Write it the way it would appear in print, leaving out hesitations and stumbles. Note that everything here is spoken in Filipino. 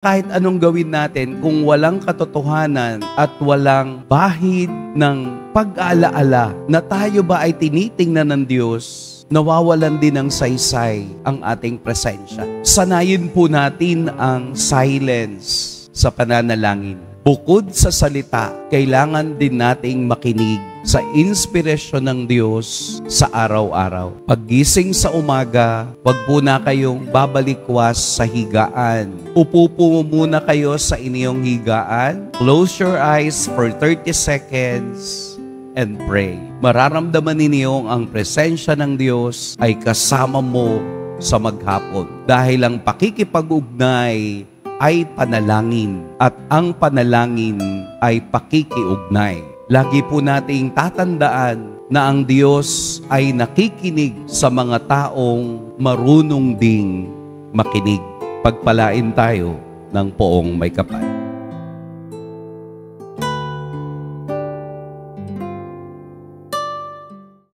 Kahit anong gawin natin, kung walang katotohanan at walang bahid ng pag-aalaala na tayo ba ay tinitingnan ng Diyos, nawawalan din ng saysay ang ating presensya. Sanayin po natin ang silence sa pananalangin. Bukod sa salita, kailangan din nating makinig sa inspirasyon ng Diyos sa araw-araw. Paggising sa umaga, wag po na kayong babalikwas sa higaan. Upo po muna kayo sa inyong higaan. Close your eyes for 30 seconds and pray. Mararamdaman ninyo ang presensya ng Diyos ay kasama mo sa maghapon. Dahil ang pakikipag-ugnay ay panalangin at ang panalangin ay pakikiugnay. Lagi po nating tatandaan na ang Diyos ay nakikinig sa mga taong marunong ding makinig. Pagpalain tayo ng poong may kapal.